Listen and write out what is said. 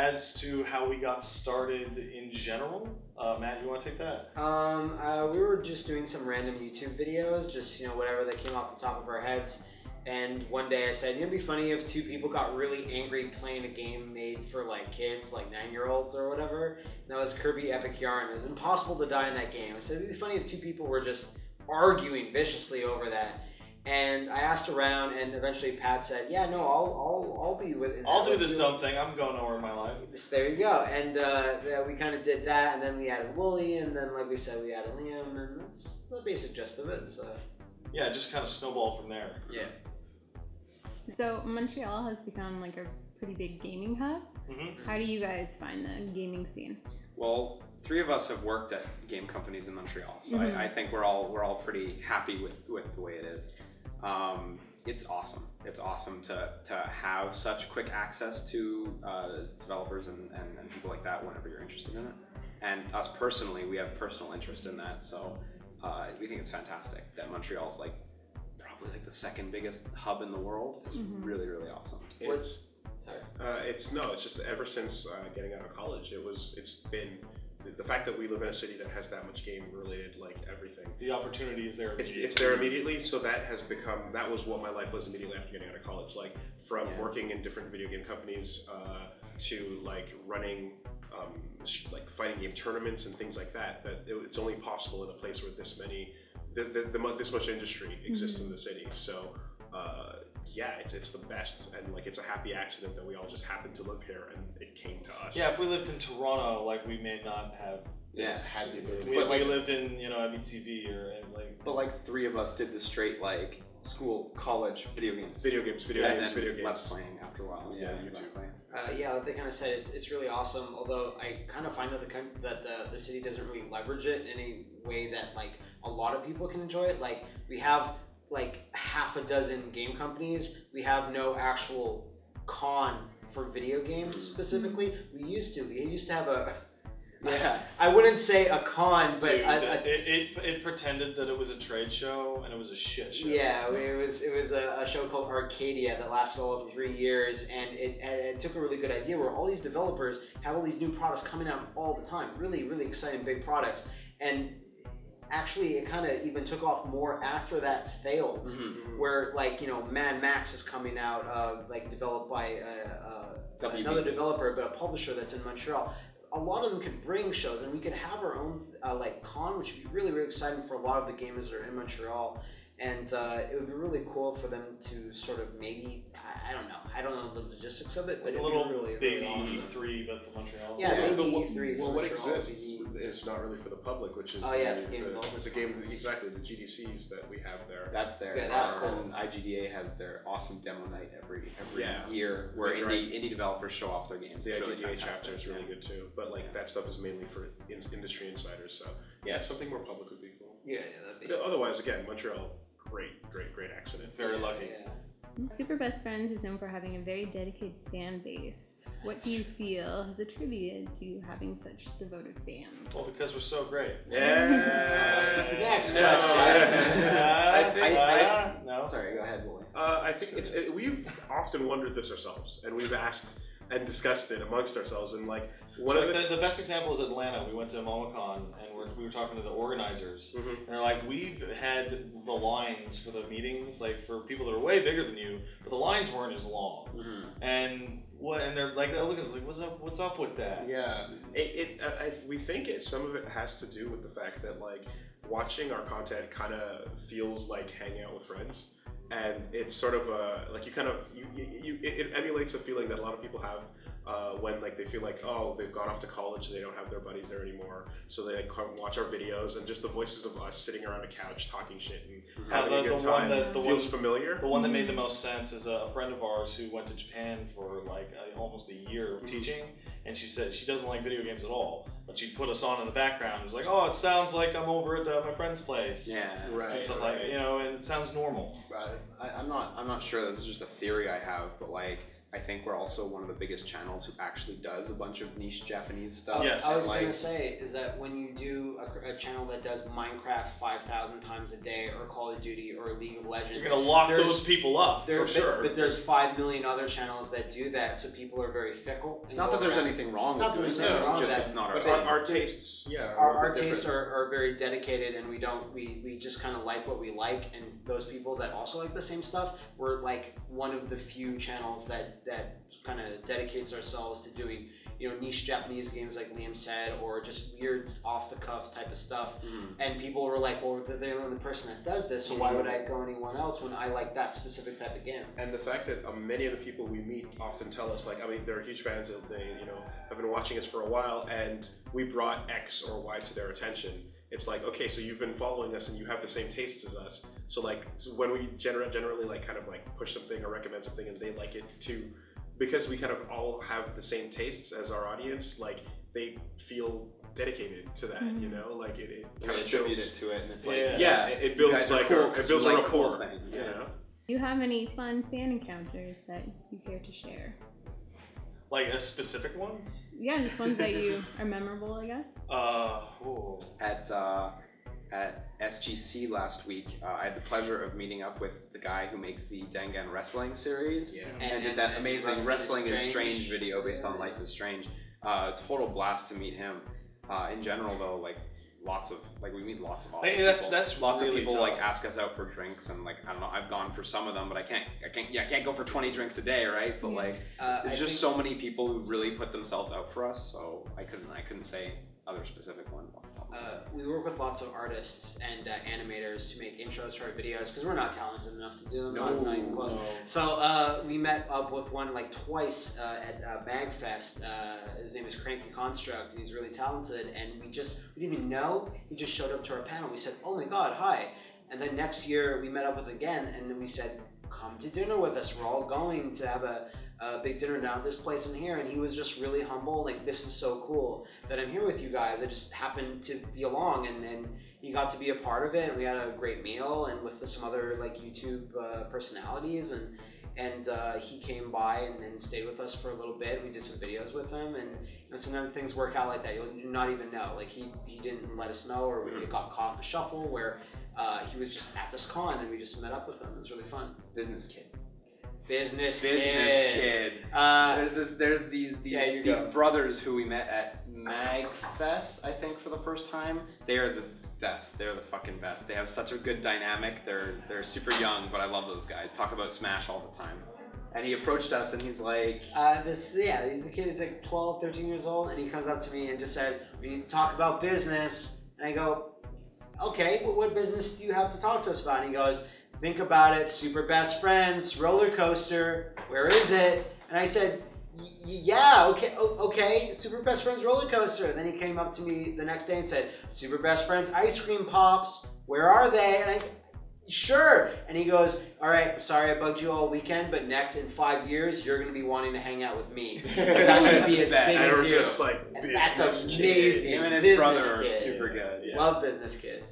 as to how we got started in general, Matt, you want to take that? We were just doing some random YouTube videos, just whatever that came off the top of our heads. And one day I said, it'd be funny if two people got really angry playing a game made for like kids, like 9-year-olds or whatever. And that was Kirby Epic Yarn. It was impossible to die in that game. I said, it'd be funny if two people were just arguing viciously over that. And I asked around, and eventually Pat said, "Yeah, no, I'll be with it. I'll do this dumb thing. I'm going nowhere in my life." So there you go. And we kind of did that, and then we added Woolie, and then like we said, we added Liam, and that's the basic gist of it. So yeah, it just kind of snowballed from there. Yeah. So Montreal has become like a pretty big gaming hub. Mm-hmm. How do you guys find the gaming scene? Well, 3 of us have worked at game companies in Montreal, so I think we're all pretty happy with the way it is. It's awesome. It's awesome to have such quick access to developers and people like that whenever you're interested in it. And us personally, we have personal interest in that, so we think it's fantastic that Montreal's like probably like the second biggest hub in the world. It's really, really awesome. It's just ever since getting out of college, it's been the fact that we live in a city that has that much game related, like everything. The opportunity is there. It's there immediately, so that was what my life was immediately after getting out of college. Like from working in different video game companies to like running like fighting game tournaments and things like that. It's only possible in a place where this much industry exists in the city. So it's the best, and like it's a happy accident that we all just happened to live here and it came to us. Yeah, if we lived in Toronto, like we may not have had the ability. But we lived in MTV or like. But like 3 of us did the straight like school, college, video games. Video games. Left playing after a while. Yeah, YouTube. Like they kind of said, it's really awesome. Although I kind of find that the city doesn't really leverage it in any way that like a lot of people can enjoy it. Like we have like half a dozen game companies. We have no actual con for video games specifically. We used to have a. Yeah, I wouldn't say a con, but dude, it pretended that it was a trade show, and it was a shit show. Yeah, it was a show called Arcadia that lasted all of 3 years, and it took a really good idea where all these developers have all these new products coming out all the time, really, really exciting big products, and actually it kind of even took off more after that failed, where like Mad Max is coming out, like developed by another developer, but a publisher that's in Montreal. A lot of them could bring shows, and we could have our own like con, which would be really, really exciting for a lot of the gamers that are in Montreal. And it would be really cool for them to sort of maybe, I don't know the logistics of it, but like a little really, baby really awesome. E3, but for Montreal. Yeah, baby E3. Well, what exists is not really for the public, which is the game, exactly, the GDCs that we have there. That's there. Yeah, that's cool. And IGDA has their awesome demo night every year where indie developers show off their games. The IGDA chapter is really good too, but like that stuff is mainly for industry insiders. So something more public would be cool. Yeah, that'd be. But otherwise, again, Montreal, great accident. Very lucky. Super Best Friends is known for having a very dedicated fan base. What do you feel has attributed to having such devoted fans? Well, because we're so great. Yeah. Next question. No. Sorry, go ahead, Woolie. I think we've often wondered this ourselves, and we've asked and discussed it amongst ourselves, and like the best example is Atlanta. We went to MomoCon and we were talking to the organizers, and they're like, we've had the lines for the meetings, like for people that are way bigger than you, but the lines weren't as long. And they're like, they look at us like, what's up with that? Yeah, we think some of it has to do with the fact that like watching our content kind of feels like hanging out with friends. And it's sort of it emulates a feeling that a lot of people have when like they feel like, oh, they've gone off to college and they don't have their buddies there anymore, so they come watch our videos, and just the voices of us sitting around a couch talking shit and having a good time feels familiar. The one that made the most sense is a friend of ours who went to Japan for like almost a year of teaching, and she said she doesn't like video games at all, but she'd put us on in the background. It was like, oh, it sounds like I'm over at my friend's place. Yeah, right. And stuff and it sounds normal. Right. I'm not sure. This is just a theory I have, but like I think we're also one of the biggest channels who actually does a bunch of niche Japanese stuff. Yes. I was gonna say is that when you do a channel that does Minecraft 5,000 times a day, or Call of Duty, or League of Legends, You're gonna lock those people up for sure. But there's 5 million other channels that do that, so people are very fickle. Not that there's anything wrong with doing that. It's just it's not our But thing. our tastes, yeah. Our tastes are very dedicated, and we just kind of like what we like, and those people that also like the same stuff, we're like one of the few channels that kind of dedicates ourselves to doing, you know, niche Japanese games like Liam said, or just weird off the cuff type of stuff. And people were like, well, they're the only person that does this, so why would I go anyone else when I like that specific type of game? And the fact that many of the people we meet often tell us, like, I mean, they're huge fans of, they, you know, have been watching us for a while, and we brought X or Y to their attention. It's like, okay, so you've been following us and you have the same tastes as us. So like, so when we generally like kind of like push something or recommend something and they like it too, because we kind of all have the same tastes as our audience, like they feel dedicated to that, you know, like it kind of builds to it, and it's it builds like cool, it builds a like rapport, thing, you know. Do you have any fun fan encounters that you care to share? Like a specific one? Yeah, just ones that you are memorable, I guess. At SGC last week, I had the pleasure of meeting up with the guy who makes the Dangan Wrestling series, and did that amazing Wrestling is Strange video based on Life is Strange. Total blast to meet him. In general, though, like we meet lots of awesome people. That's lots really of people tough. like ask us out for drinks, and like I don't know, I've gone for some of them, but I can't go for 20 drinks a day, right? But like there's just so many people who really put themselves out for us, so I couldn't say other specific one. We work with lots of artists and animators to make intros for our videos because we're not talented enough to do them. Not even close. So we met up with one like twice at MagFest. His name is Cranky Construct. He's really talented, and we didn't even know. He just showed up to our panel. We said, "Oh my God, hi!" And then next year we met up with him again, and then we said, "Come to dinner with us. We're all going to have a big dinner down at this place in here." And he was just really humble, like, this is so cool that I'm here with you guys. I just happened to be along, and he got to be a part of it, and we had a great meal, and with some other like YouTube personalities, and he came by and then stayed with us for a little bit. We did some videos with him, and you know, sometimes things work out like that. You'll not even know. Like he didn't let us know, or we got caught in the shuffle where he was just at this con and we just met up with him. It was really fun. Business kid. Business kid. There's these brothers who we met at MagFest, I think, for the first time. They are the best. They're the fucking best. They have such a good dynamic. They're super young, but I love those guys. Talk about Smash all the time. And he approached us and he's like, he's a kid. He's like 12, 13 years old, and he comes up to me and just says, "We need to talk about business." And I go, "Okay, well, what business do you have to talk to us about?" And he goes, "Think about it, super best friends, roller coaster, where is it?" And I said, "Yeah, okay, super best friends roller coaster." And then he came up to me the next day and said, "Super best friends ice cream pops, where are they?" And I, "Sure." And he goes, "All right, sorry I bugged you all weekend, but next in 5 years, you're going to be wanting to hang out with me. I'm going to be as big as you." Just like That's business amazing. him and his Business brother are kid. super good. Yeah. Love Business Kid.